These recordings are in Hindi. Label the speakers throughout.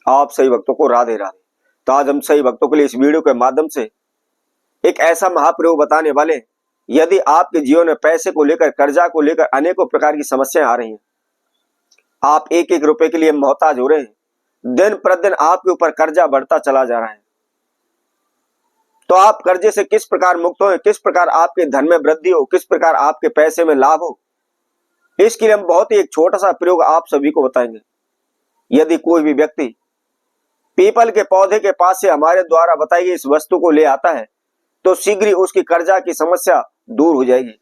Speaker 1: आप सही भक्तों को राधे राधे। तो आज हम सही भक्तों के लिए इस वीडियो के माध्यम से एक ऐसा महाप्रयोग बताने वाले, यदि आपके जीवन में पैसे को लेकर, कर्जा को लेकर अनेकों प्रकार की समस्याएं आ रही हैं, आप एक एक रुपए के लिए मोहताज हो रहे हैं, दिन प्रतिदिन आपके ऊपर कर्जा बढ़ता चला जा रहा है, तो आप कर्जे से किस प्रकार मुक्त हो, किस प्रकार आपके धन में वृद्धि हो, किस प्रकार आपके पैसे में लाभ हो, इसके लिए हम बहुत ही एक छोटा सा प्रयोग आप सभी को बताएंगे। यदि कोई भी व्यक्ति पीपल के पौधे के पास से हमारे द्वारा बताई गई इस वस्तु को ले आता है, तो शीघ्र ही उसकी कर्जा की समस्या दूर हो जाएगी,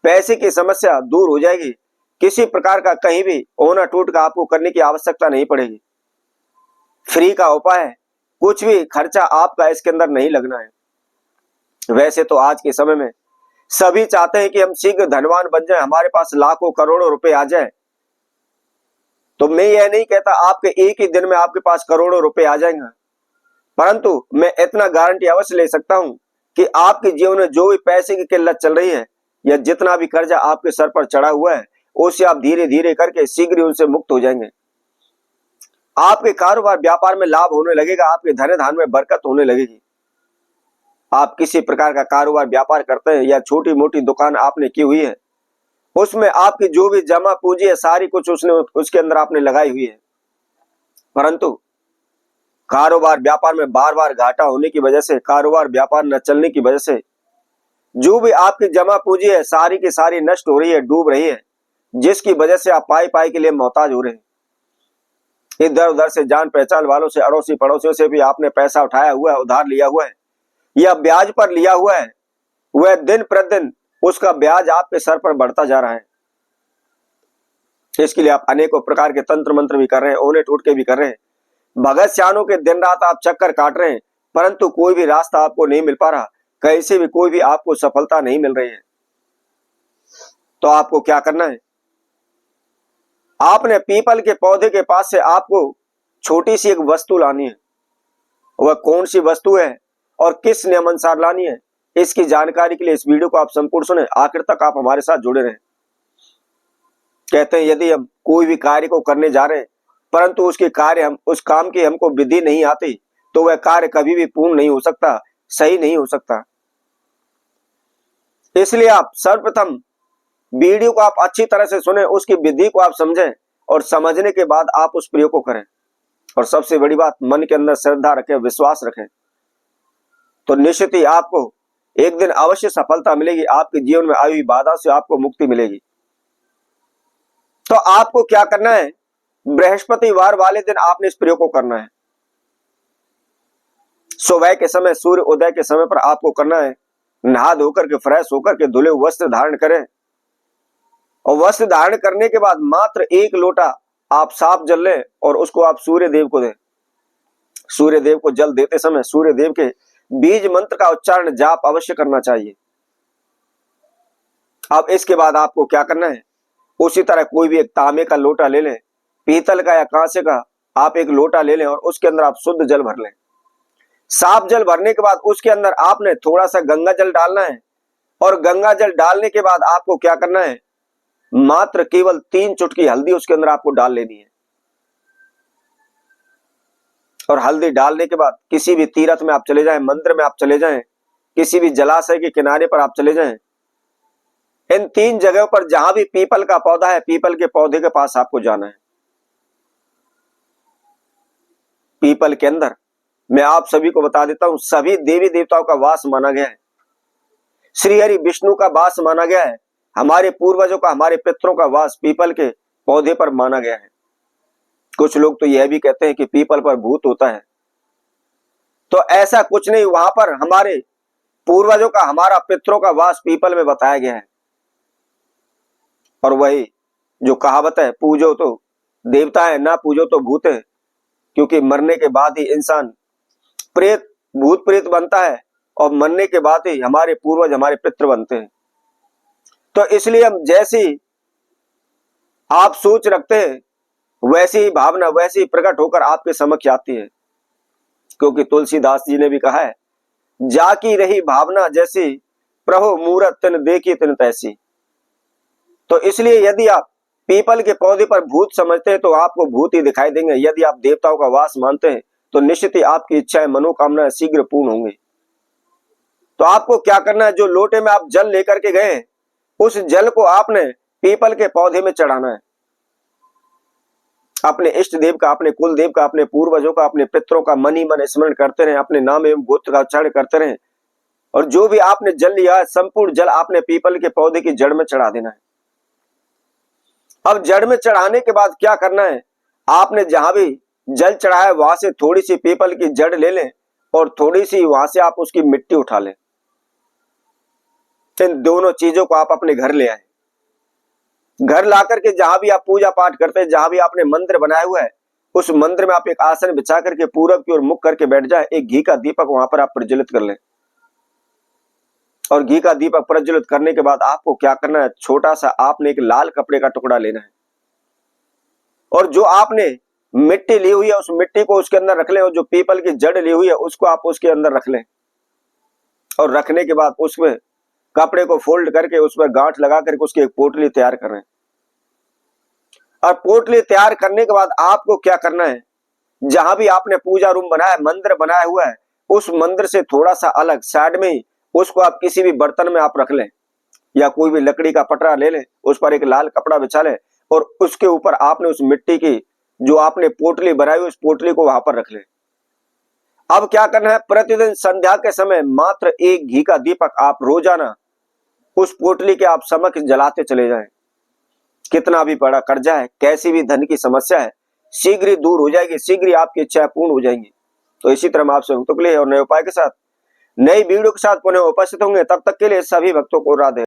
Speaker 1: पैसे की समस्या दूर हो जाएगी, किसी प्रकार का कहीं भी ओना टूट का आपको करने की आवश्यकता नहीं पड़ेगी। फ्री का उपाय है, कुछ भी खर्चा आपका इसके अंदर नहीं लगना है। वैसे तो आज के समय में सभी चाहते हैं कि हम शीघ्र धनवान बन जाएं, हमारे पास लाखों करोड़ों रुपए आ जाएं। तो मैं यह नहीं कहता आपके एक ही दिन में आपके पास करोड़ों रुपए आ जाएंगे, परंतु मैं इतना गारंटी अवश्य ले सकता हूं कि आपके जीवन में जो भी पैसे की किल्लत चल रही है या जितना भी कर्जा आपके सर पर चढ़ा हुआ है, उससे आप धीरे धीरे करके शीघ्र उनसे मुक्त हो जाएंगे। आपके कारोबार व्यापार में लाभ होने लगेगा, आपके धन धान में बरकत होने लगेगी। आप किसी प्रकार का कारोबार व्यापार करते हैं या छोटी मोटी दुकान आपने की हुई है, उसमें आपकी जो भी जमा पूंजी है सारी कुछ उसके अंदर आपने लगाई हुई है, परंतु कारोबार व्यापार में बार बार घाटा होने की वजह से, कारोबार व्यापार न चलने की वजह से जो भी आपकी जमा पूंजी है सारी की सारी नष्ट हो रही है, डूब रही है, जिसकी वजह से आप पाई पाई के लिए मोहताज हो रहे हैं। इधर उधर से, जान पहचान वालों से, अड़ोसी पड़ोसियों से भी आपने पैसा उठाया हुआ है, उधार लिया हुआ है या ब्याज पर लिया हुआ है, वह दिन प्रतिदिन उसका ब्याज आपके सर पर बढ़ता जा रहा है। इसके लिए आप अनेकों प्रकार के तंत्र मंत्र भी कर रहे हैं, ओने टोटके भी कर रहे हैं, भगत सियानों के दिन रात आप चक्कर काट रहे हैं, परंतु कोई भी रास्ता आपको नहीं मिल पा रहा, कहीं से भी कोई भी आपको सफलता नहीं मिल रही है। तो आपको क्या करना है, आपने पीपल के पौधे के पास से आपको छोटी सी एक वस्तु लानी है। वह कौन सी वस्तु है और किस नियम अनुसार लानी है, इसकी जानकारी के लिए इस वीडियो को आप संपूर्ण सुने, आखिर तक आप हमारे साथ जुड़े रहें। कहते हैं यदि हम कोई भी कार्य को करने जा रहे हैं, परंतु उस काम की हमको विधि नहीं आती, तो वह कार्य कभी भी पूर्ण नहीं हो सकता, सही नहीं हो सकता। इसलिए आप सर्वप्रथम वीडियो को आप अच्छी तरह से सुने, उसकी विधि को आप समझें और समझने के बाद आप उस प्रयोग को करें। और सबसे बड़ी बात, मन के अंदर श्रद्धा रखें, विश्वास रखें, तो निश्चित ही आपको एक दिन अवश्य सफलता मिलेगी, आपके जीवन में आई हुई बाधा से आपको मुक्ति मिलेगी। तो आपको क्या करना है, बृहस्पतिवार वाले दिन आपने इस प्रयोग को करना है। सुबह के समय, सूर्य उदय के समय पर आपको करना है। नहा धोकर के, फ्रेश होकर के, धुले वस्त्र धारण करें और वस्त्र धारण करने के बाद मात्र 1 लोटा आप साफ जल लें और उसको आप सूर्य देव को दें। सूर्य देव को जल देते समय सूर्य देव के बीज मंत्र का उच्चारण जाप अवश्य करना चाहिए। अब इसके बाद आपको क्या करना है, उसी तरह कोई भी एक तांबे का लोटा ले लें, पीतल का या कांसे का आप एक लोटा ले लें और उसके अंदर आप शुद्ध जल भर लें। साफ जल भरने के बाद उसके अंदर आपने थोड़ा सा गंगा जल डालना है और गंगा जल डालने के बाद आपको क्या करना है, मात्र केवल 3 चुटकी हल्दी उसके अंदर आपको डाल लेनी है। और हल्दी डालने के बाद किसी भी तीर्थ में आप चले जाएं, मंदिर में आप चले जाएं, किसी भी जलाशय के किनारे पर आप चले जाएं, इन 3 जगहों पर जहां भी पीपल का पौधा है, पीपल के पौधे के पास आपको जाना है। पीपल के अंदर मैं आप सभी को बता देता हूं, सभी देवी देवताओं का वास माना गया है। श्री हरि विष्णु का वास माना गया है, हमारे पूर्वजों का, हमारे पितरों का वास पीपल के पौधे पर माना गया है। कुछ लोग तो यह भी कहते हैं कि पीपल पर भूत होता है, तो ऐसा कुछ नहीं, वहां पर हमारे पूर्वजों का, हमारा पितरों का वास पीपल में बताया गया है। और वही जो कहावत है, पूजो तो देवता है, ना पूजो तो भूत है, क्योंकि मरने के बाद ही इंसान प्रेत, भूत प्रेत बनता है और मरने के बाद ही हमारे पूर्वज, हमारे पितृ बनते हैं। तो इसलिए हम जैसी आप सोच रखते हैं वैसी ही भावना वैसी ही प्रकट होकर आपके समक्ष आती है, क्योंकि तुलसीदास जी ने भी कहा है, जाकी रही भावना जैसी, प्रभु मूरत तिन देखी तिन तैसी। तो इसलिए यदि आप पीपल के पौधे पर भूत समझते हैं तो आपको भूत ही दिखाई देंगे। यदि आप देवताओं का वास मानते हैं तो निश्चित ही आपकी इच्छाएं मनोकामनाएं शीघ्र पूर्ण होंगी। तो आपको क्या करना है, जो लोटे में आप जल लेकर के गए उस जल को आपने पीपल के पौधे में चढ़ाना है। अपने इष्ट देव का, अपने कुल देव का, अपने पूर्वजों का, अपने पितरों का मन ही मन स्मरण करते रहे, अपने नाम एवं गोत्र का उच्चारण करते रहे और जो भी आपने जल लिया है संपूर्ण जल आपने पीपल के पौधे की जड़ में चढ़ा देना है। अब जड़ में चढ़ाने के बाद क्या करना है, आपने जहां भी जल चढ़ाया वहां से थोड़ी सी पीपल की जड़ ले लें और थोड़ी सी वहां से आप उसकी मिट्टी उठा लें। इन दोनों चीजों को आप अपने घर ले आए। घर लाकर के जहां भी आप पूजा पाठ करते हैं, जहां भी आपने मंदिर बनाया हुआ है उस मंदिर में आप एक आसन बिछा करके पूरब की ओर मुख करके बैठ जाए। एक घी का दीपक वहां पर आप प्रज्वलित कर लें और घी का दीपक प्रज्वलित करने के बाद आपको क्या करना है, छोटा सा आपने एक लाल कपड़े का टुकड़ा लेना है और जो आपने मिट्टी ली हुई है उस मिट्टी को उसके अंदर रख लें और जो पीपल की जड़ ली हुई है उसको आप उसके अंदर रख लें और रखने के बाद उसमें कपड़े को फोल्ड करके उसमें गांठ लगा करके उसकी एक पोटली तैयार करें। और पोटली तैयार करने के बाद आपको क्या करना है, जहां भी आपने पूजा रूम बनाया, मंदिर बनाया हुआ है, उस मंदिर से थोड़ा सा अलग साइड में ही उसको आप किसी भी बर्तन में आप रख लें या कोई भी लकड़ी का पटरा ले लें, उस पर एक लाल कपड़ा बिछा लें और उसके ऊपर आपने उस मिट्टी की जो आपने पोटली बनाई उस पोटली को वहां पर रख लें। अब क्या करना है, प्रतिदिन संध्या के समय मात्र एक घी का दीपक आप रोजाना उस पोटली के आप समक्ष जलाते चले जाएं। कितना भी बड़ा कर्जा है, कैसी भी धन की समस्या है, शीघ्र ही दूर हो जाएगी, शीघ्र ही आपकी इच्छाएं पूर्ण हो जाएंगी। तो इसी तरह हम आपसे भक्तों के लिए और नए उपाय के साथ नई वीडियो के साथ पुनः उपस्थित होंगे। तब तक के लिए सभी भक्तों को राधे।